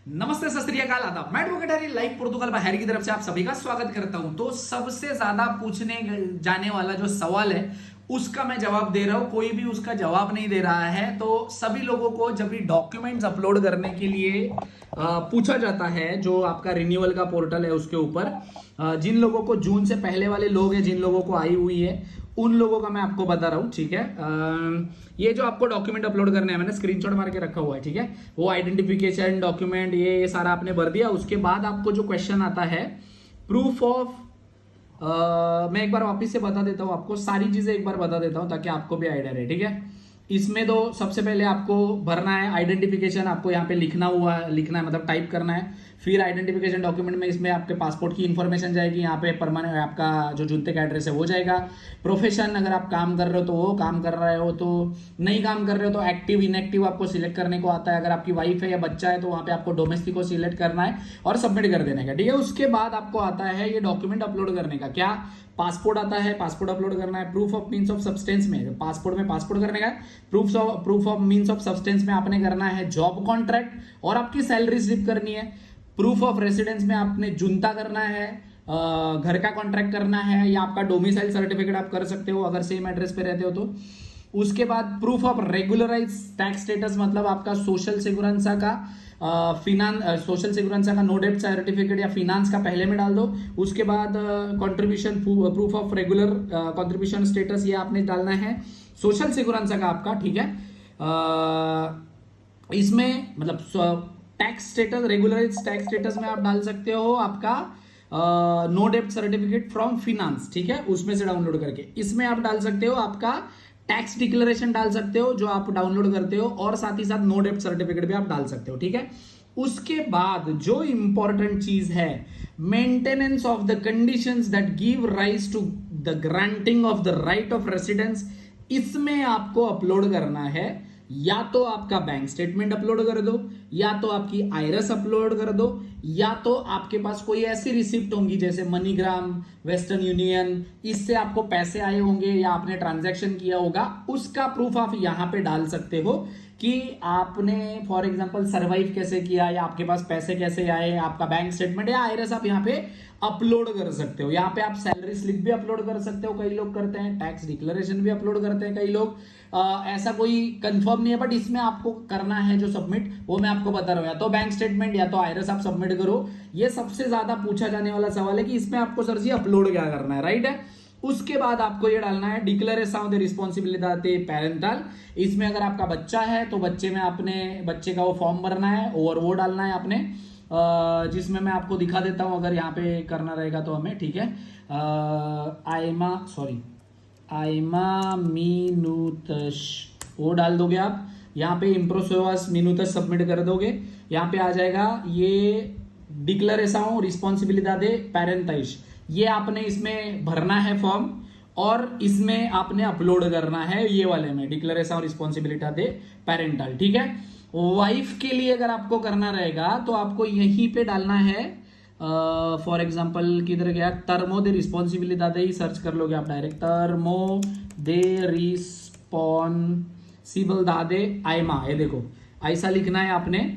नमस्ते, सत श्री अकाल, आदाब। मैं एडवोकेट हरी लाइव पोर्तुगल बाहर की तरफ से आप सभी का स्वागत करता हूं। तो सबसे ज्यादा पूछने जाने वाला जो सवाल है उसका मैं जवाब दे रहा हूं। कोई भी उसका जवाब नहीं दे रहा है। तो सभी लोगों को जब भी डॉक्यूमेंट्स अपलोड करने के लिए पूछा जाता है, जो आपका रिन्यूअल का पोर्टल है उसके ऊपर, जिन लोगों को जून से पहले वाले लोग हैं, जिन लोगों को आई हुई है, उन लोगों का मैं आपको बता रहा हूं। ठीक है, ये जो आपको डॉक्यूमेंट अपलोड करने हैं, मैंने स्क्रीनशॉट मार के रखा हुआ है। ठीक है, वो आइडेंटिफिकेशन डॉक्यूमेंट ये सारा आपने भर दिया। उसके बाद आपको जो क्वेश्चन आता है प्रूफ ऑफ, मैं एक बार वापस से बता देता हूं आपको, सारी चीजें एक बार बता देता हूं ताकि आपको भी आइडिया रहे। ठीक है, इसमें तो सबसे पहले आपको भरना है आइडेंटिफिकेशन, आपको यहाँ पे लिखना है, मतलब टाइप करना है। फिर आइडेंटिफिकेशन डॉक्यूमेंट में इसमें आपके पासपोर्ट की इंफॉर्मेशन जाएगी, यहाँ पे परमानेंट आपका जो जुनते का एड्रेस है वो जाएगा। प्रोफेशन, अगर आप काम कर रहे हो तो वो काम कर रहे हो, तो नहीं काम कर रहे हो तो एक्टिव इनएक्टिव आपको सिलेक्ट करने को आता है। अगर आपकी वाइफ है या बच्चा है तो वहाँ पे आपको डोमेस्टिक को सिलेक्ट करना है और सबमिट कर देने का। ठीक है, उसके बाद आपको आता है ये डॉक्यूमेंट अपलोड करने का। क्या पासपोर्ट आता है, पासपोर्ट अपलोड करना है। Proof of means of substance में पासपोर्ट करने का है। Proof of means of substance में आपने करना है जॉब कॉन्ट्रैक्ट और आपकी सैलरी स्लिप करनी है। प्रूफ ऑफ रेसिडेंस में आपने जुनता करना है, घर का कॉन्ट्रैक्ट करना है, या आपका डोमिसाइल सर्टिफिकेट आप कर सकते हो अगर सेम एड्रेस पे रहते हो तो। उसके बाद proof of regularize tax status, मतलब आपका सोशल सिक्योरेंसा का नो डेब्ट सर्टिफिकेट या फिनांस का पहले में डाल दो। उसके बाद contribution, proof of regular contribution status, ये आपने डालना है सोशल सिक्योरेंसा का आपका। ठीक है, इसमें मतलब tax status, regularize tax status में आप डाल सकते हो आपका नो डेब्ट सर्टिफिकेट फ्रॉम फिनांस। ठीक है, उसमें से डाउनलोड करके इसमें आप डाल सकते हो आपका टैक्स डिक्लेरेशन डाल सकते हो जो आप डाउनलोड करते हो, और साथ ही साथ नो डेब्ट सर्टिफिकेट भी आप डाल सकते हो। ठीक है, उसके बाद जो इंपॉर्टेंट चीज है, maintenance of the conditions that give rise to the granting of the right of residence, इसमें आपको अपलोड करना है। या तो आपका बैंक स्टेटमेंट अपलोड कर दो, या तो आपकी आयरस अपलोड कर दो, या तो आपके पास कोई ऐसी रिसिप्ट होंगी जैसे मनीग्राम, वेस्टर्न यूनियन, इससे आपको पैसे आए होंगे या आपने ट्रांजैक्शन किया होगा, उसका प्रूफ आप यहां पे डाल सकते हो कि आपने फॉर एग्जांपल सरवाइव कैसे किया, या आपके पास पैसे कैसे आए, आपका बैंक स्टेटमेंट या आयरस आप यहाँ पे अपलोड कर सकते हो। यहाँ पे आप सैलरी स्लिप भी अपलोड कर सकते हो, कई लोग करते हैं, टैक्स डिक्लेरेशन भी अपलोड करते हैं कई लोग। ऐसा कोई कंफर्म नहीं है, बट इसमें आपको करना है जो सबमिट, वो मैं आपको बता रहा हूं, या तो बैंक स्टेटमेंट या तो आयरस आप सबमिट करो। ये सबसे ज्यादा पूछा जाने वाला सवाल है कि इसमें आपको सर जी अपलोड क्या करना है, राइट है। उसके बाद आपको ये डालना है declaration of the responsibility parental. इसमें अगर आपका बच्चा है तो बच्चे में आपने बच्चे का वो फॉर्म भरना है और वो डालना है आपने, जिसमें मैं आपको दिखा देता हूं अगर यहाँ पे करना रहेगा तो हमें। ठीक है, आइमा मीनूतश वो डाल दोगे आप। यहाँ पे इम्प्रोसोवास मीनूतश सबमिट कर दोगे। यहाँ पे आ जाएगा ये डिक्लेरेशन रिस्पॉन्सिबिलिटी दे पेरेंटाइज, ये आपने इसमें भरना है फॉर्म और इसमें आपने अपलोड करना है ये वाले में, डिक्लेरेशन रिस्पॉन्सिबिलिटी दे पेरेंटल। ठीक है, वाइफ के लिए अगर आपको करना रहेगा तो आपको यहीं पे डालना है, फॉर एग्जाम्पल किधर गया, टर्मो दे रिस्पॉन्सिबिलिटी दे, ही सर्च कर लोगे आप डायरेक्ट, टर्मो दे रिस्पॉन्सिबल दादे आइमा, ये देखो ऐसा लिखना है आपने।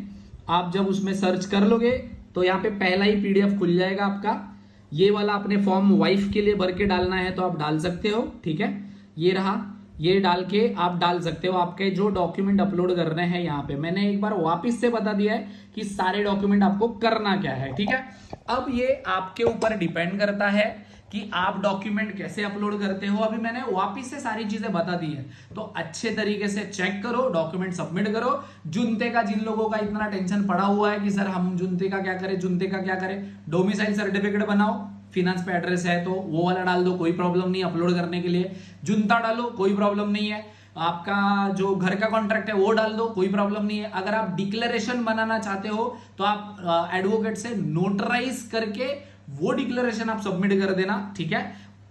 आप जब उसमें सर्च कर लोगे तो यहाँ पे पहला ही पीडीएफ खुल जाएगा आपका। ये वाला अपने फॉर्म वाइफ के लिए भर के डालना है तो आप डाल सकते हो। ठीक है, ये रहा, ये डाल के आप डाल सकते हो आपके जो डॉक्यूमेंट अपलोड कर रहे हैं। यहाँ पे मैंने एक बार वापस से बता दिया है कि सारे डॉक्यूमेंट आपको करना क्या है। ठीक है, अब ये आपके ऊपर डिपेंड करता है कि आप डॉक्यूमेंट कैसे अपलोड करते हो। अभी मैंने वापस से सारी चीजें बता दी है, तो अच्छे तरीके से चेक करो, डॉक्यूमेंट सबमिट करो। जुनते का जिन लोगों का इतना टेंशन पड़ा हुआ है कि सर हम जुनते का क्या करें, डोमिसाइल सर्टिफिकेट बनाओ, फिनांस पे एड्रेस है तो वो वाला डाल दो, कोई प्रॉब्लम नहीं अपलोड करने के लिए। जुनता डालो, कोई प्रॉब्लम नहीं है। आपका जो घर का कॉन्ट्रैक्ट है वो डाल दो, कोई प्रॉब्लम नहीं है। अगर आप डिक्लेरेशन बनाना चाहते हो तो आप एडवोकेट से नोटराइज करके वो डिक्लेरेशन आप सबमिट कर देना। ठीक है,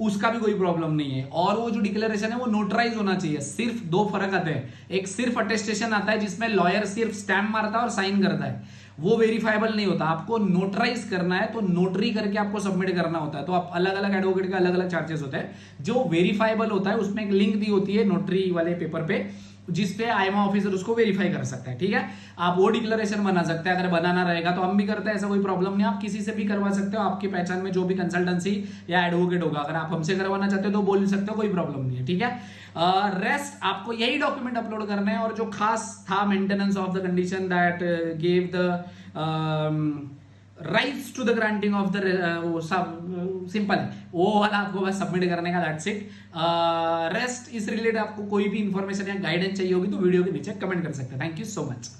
उसका भी कोई प्रॉब्लम नहीं है। और वो जो डिक्लेरेशन है वो नोटराइज होना चाहिए। सिर्फ दो फर्क आते हैं, एक सिर्फ अटेस्टेशन आता है जिसमें लॉयर सिर्फ स्टैम्प मारता है और साइन करता है, वो वेरीफाइबल नहीं होता। आपको नोटराइज करना है तो नोटरी करके आपको सबमिट करना होता है। तो आप अलग अलग एडवोकेट के अलग अलग चार्जेस होते हैं। जो वेरीफाइबल होता है उसमें एक लिंक दी होती है नोटरी वाले पेपर पे, जिसपे आईएमओ ऑफिसर उसको वेरीफाई कर सकता है। ठीक है, आप वो डिक्लेरेशन बना सकते हैं। अगर बनाना रहेगा तो हम भी करते हैं, ऐसा कोई प्रॉब्लम नहीं, आप किसी से भी करवा सकते हो, आपकी पहचान में जो भी कंसल्टेंसी या एडवोकेट होगा, अगर आप हमसे करवाना चाहते हो तो बोल सकते हो, कोई प्रॉब्लम नहीं है। ठीक है, रेस्ट आपको यही डॉक्यूमेंट अपलोड करने हैं। और जो खास था maintenance of the condition that give the rights to the granting of the, वो सब सिंपल है, वो वाला आपको बस सबमिट करने का, दैट्स इट। रेस्ट इस रिलेटेड आपको कोई भी इंफॉर्मेशन या गाइडेंस चाहिए होगी तो वीडियो के नीचे कमेंट कर सकते हैं। Thank you so much.